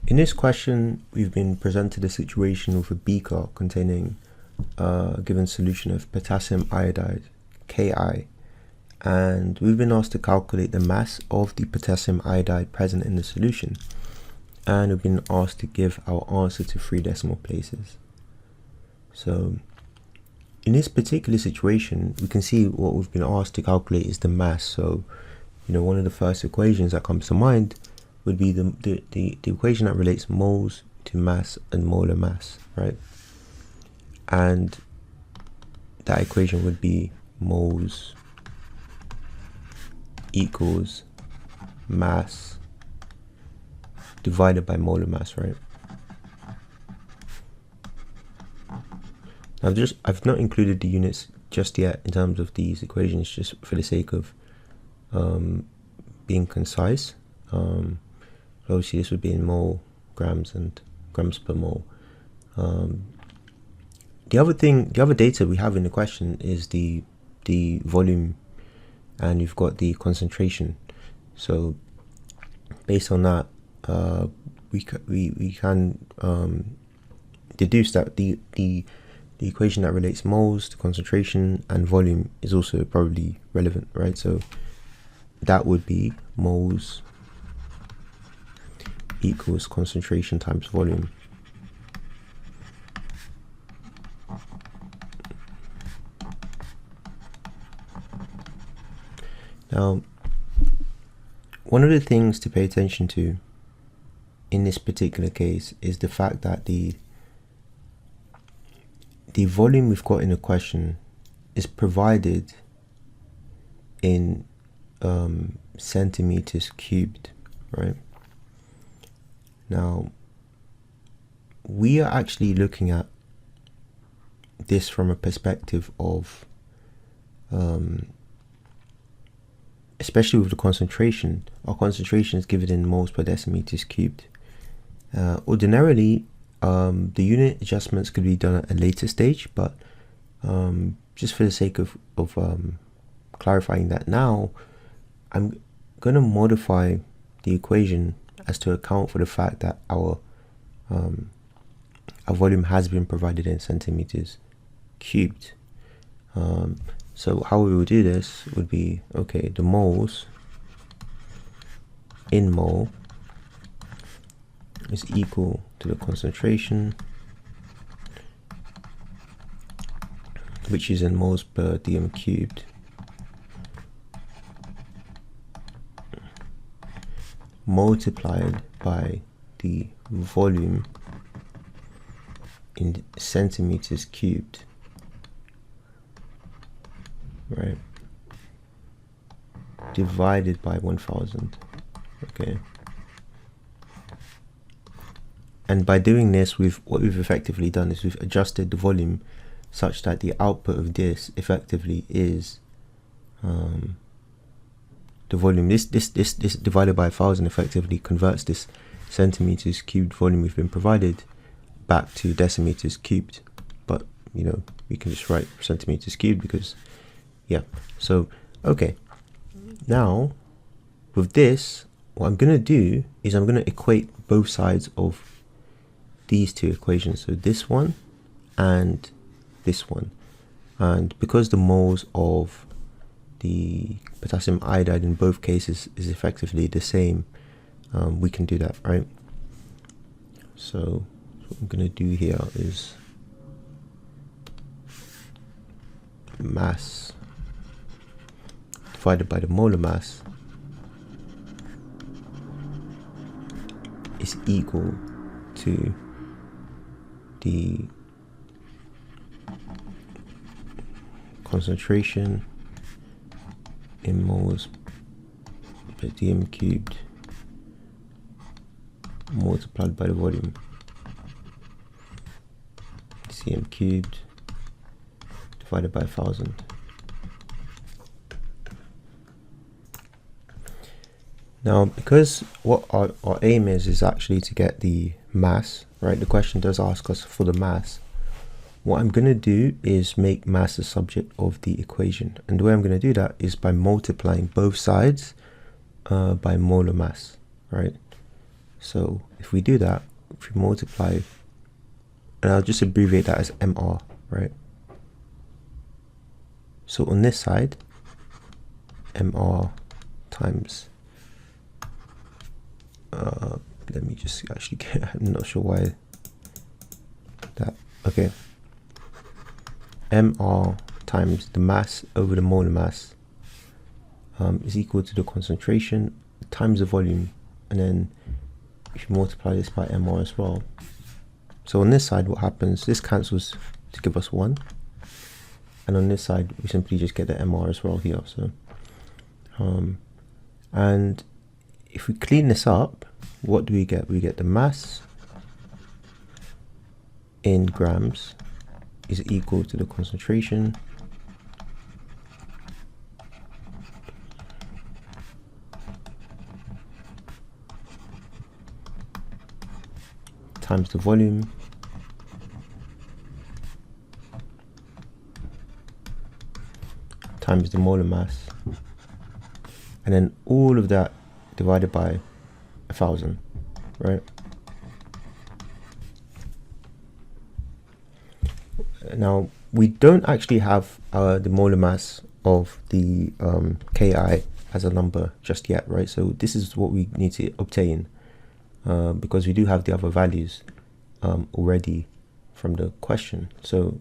In this question, we've been presented a situation with a beaker containing a given solution of potassium iodide, Ki, and we've been asked to calculate the mass of the potassium iodide present in the solution, and we've been asked to give our answer to 3 decimal places. So in this particular situation, we can see what we've been asked to calculate is the mass. So, one of the first equations that comes to mind would be the equation that relates moles to mass and molar mass, right? And that equation would be moles equals mass divided by molar mass, right? Now I've not included the units just yet in terms of these equations, just for the sake of being concise. Obviously this would be in mole, grams, and grams per mole. The other data we have in the question is the volume, and you've got the concentration. So based on that, we can deduce that the equation that relates moles to concentration and volume is also probably relevant, right? So that would be moles equals concentration times volume. Now, one of the things to pay attention to in this particular case is the fact that the volume we've got in the question is provided in centimeters cubed, right? Now, we are actually looking at this from a perspective of, especially with the concentration, our concentration is given in moles per decimeters cubed. Ordinarily, the unit adjustments could be done at a later stage, but just for the sake of clarifying that now, I'm going to modify the equation as to account for the fact that our volume has been provided in centimeters cubed. So how we would do this would be, okay, the moles in mole is equal to the concentration, which is in moles per dm cubed, multiplied by the volume in centimeters cubed, right, divided by 1000. Okay, and by doing this, what we've effectively done is we've adjusted the volume such that the output of this effectively is the volume. This divided by 1000 effectively converts this centimeters cubed volume we've been provided back to decimeters cubed, but we can just write centimeters cubed because, yeah. So okay, now with this, what I'm gonna do is I'm gonna equate both sides of these two equations, so this one and this one, and because the moles of the potassium iodide in both cases is effectively the same, we can do that, right? So what I'm going to do here is mass divided by the molar mass is equal to the concentration in moles per dm cubed multiplied by the volume, cm cubed divided by 1000. Now, because what our aim is actually to get the mass, right? The question does ask us for the mass. What I'm going to do is make mass the subject of the equation, and the way I'm going to do that is by multiplying both sides by molar mass, right? So if we do that, if we multiply, and I'll just abbreviate that as MR, right? So on this side, MR times, let me just actually get, I'm not sure why that, okay. MR times the mass over the molar mass is equal to the concentration times the volume, and then if you multiply this by MR as well. So on this side, what happens, this cancels to give us 1, and on this side we simply just get the MR as well here. So and if we clean this up, what do we get? We get the mass in grams is equal to the concentration times the volume times the molar mass, and then all of that divided by 1,000, right? Now we don't actually have the molar mass of the Ki as a number just yet, right? So this is what we need to obtain, because we do have the other values already from the question. So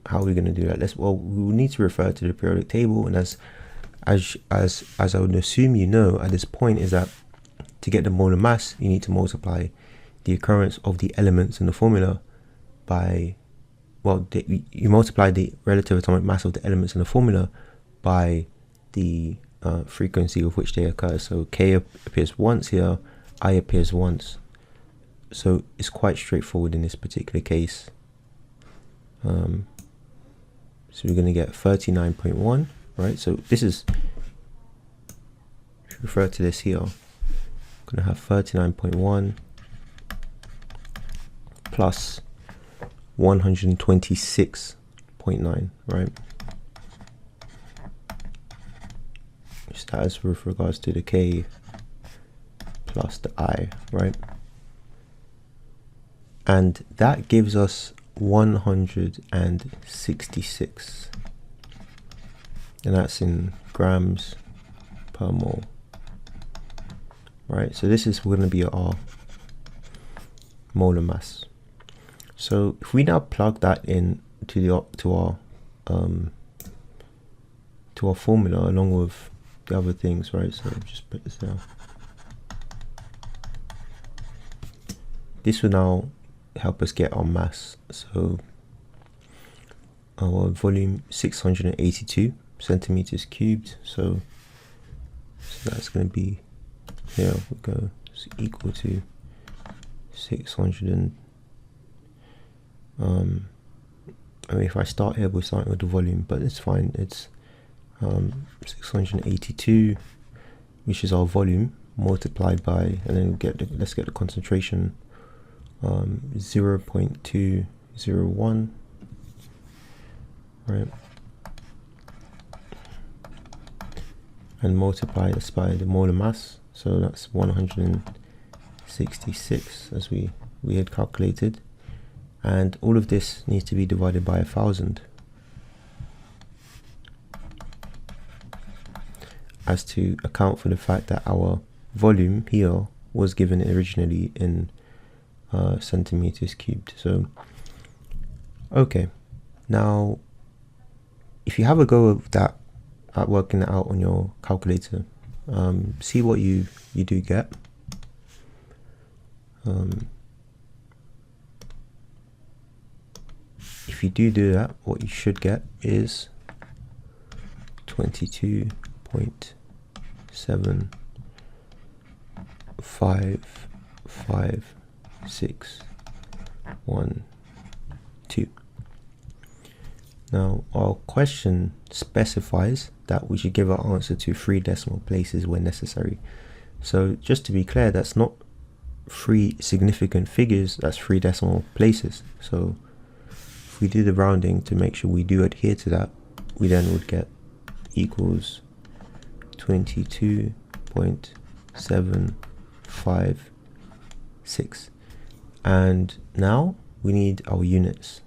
how are we going to do that? Well, we will need to refer to the periodic table, and as I would assume you know at this point, is that to get the molar mass, you need to multiply the occurrence of the elements in the formula by, well, you multiply the relative atomic mass of the elements in the formula by the frequency with which they occur. So K appears once here, I appears once. So it's quite straightforward in this particular case. So we're going to get 39.1, right? So this is, if you refer to this here, I'm going to have 39.1 plus 126.9, right? So that is with regards to the K plus the I, right? And that gives us 166, and that's in grams per mole, right? So this is going to be our molar mass. So if we now plug that in to our formula along with the other things, right? So just put this down. This will now help us get our mass. So our volume 682 centimeters cubed. So that's going to be here. We go, it's equal to 600 and I mean, if I start here, we're starting with the volume, but it's fine. It's 682, which is our volume, multiplied by, and then let's get the concentration, 0.201, right? And multiply this by the molar mass, so that's 166 as we had calculated. And all of this needs to be divided by 1,000 as to account for the fact that our volume here was given originally in centimeters cubed. So okay, now if you have a go of that at working that out on your calculator, see what you do get. If you do that, what you should get is 22.7555612. Now our question specifies that we should give our answer to 3 decimal places when necessary. So just to be clear, that's not 3 significant figures, that's 3 decimal places. So if we do the rounding to make sure we do adhere to that, we then would get equals 22.7555612. 6. And now we need our units,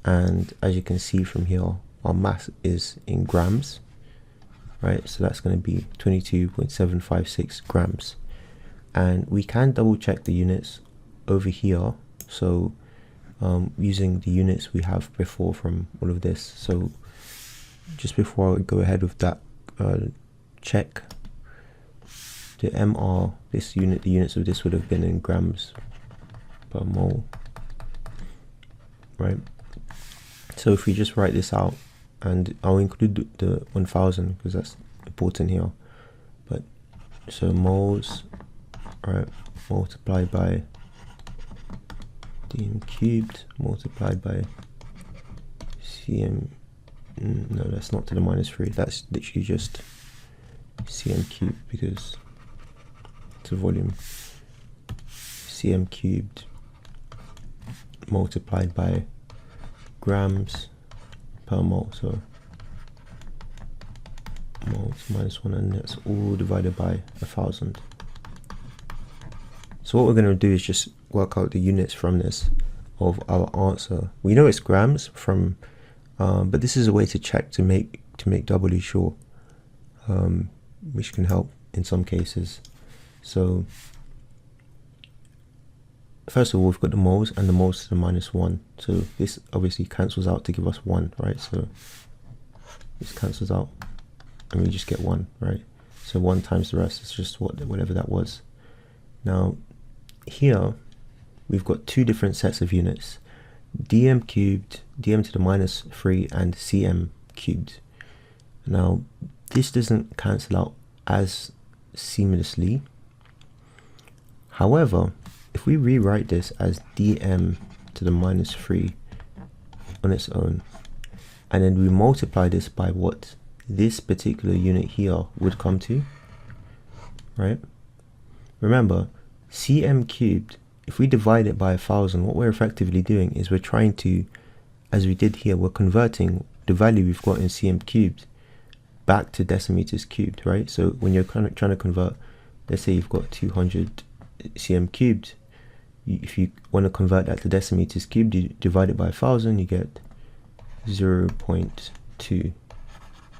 and as you can see from here, our mass is in grams, right? So that's going to be 22.756 grams, and we can double check the units over here, so using the units we have before from all of this. So just before I go ahead with that, check the MR, this unit, the units of this would have been in grams per mole, right? So if we just write this out, and I'll include the 1000 because that's important here, but so moles, right, multiplied by dm cubed multiplied by cm, no, that's not to the -3, that's literally just cm cubed because it's a volume, cm cubed multiplied by grams per mole, so moles -1, and that's all divided by 1000. So what we're going to do is just work out the units from this of our answer. We know it's grams from, but this is a way to check to make doubly sure, which can help in some cases. So first of all, we've got the moles and the moles to the -1. So this obviously cancels out to give us 1, right? So this cancels out and we just get 1, right? So 1 times the rest is just whatever that was. Now here we've got two different sets of units, dm cubed, dm to the -3, and cm cubed. Now this doesn't cancel out as seamlessly. However, if we rewrite this as dm to the -3 on its own, and then we multiply this by what this particular unit here would come to, right? Remember, cm cubed, if we divide it by 1000, what we're effectively doing is we're trying to, as we did here, we're converting the value we've got in cm cubed back to decimeters cubed, right? So when you're kind of trying to convert, let's say you've got 200 cm cubed, if you want to convert that to decimeters cubed, you divide it by 1000, you get 0.2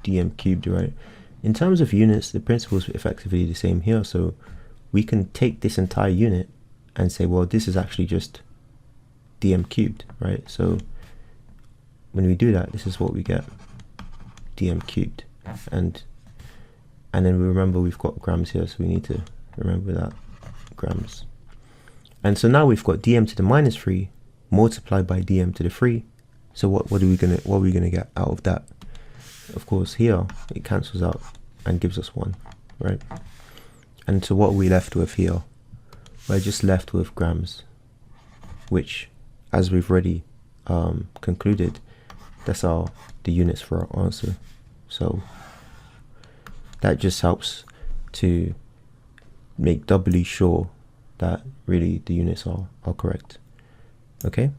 dm cubed, right? In terms of units, the principle is effectively the same here. So we can take this entire unit and say, well, this is actually just dm cubed, right? So when we do that, this is what we get, dm cubed. And then we remember we've got grams here, so we need to remember that, grams. And so now we've got dm to the -3 multiplied by dm to the 3. So what are we gonna get out of that? Of course, here it cancels out and gives us 1, right? And so what are we left with here? We're just left with grams, which, as we've already concluded, that's the units for our answer. So that just helps to make doubly sure that really the units are correct. Okay.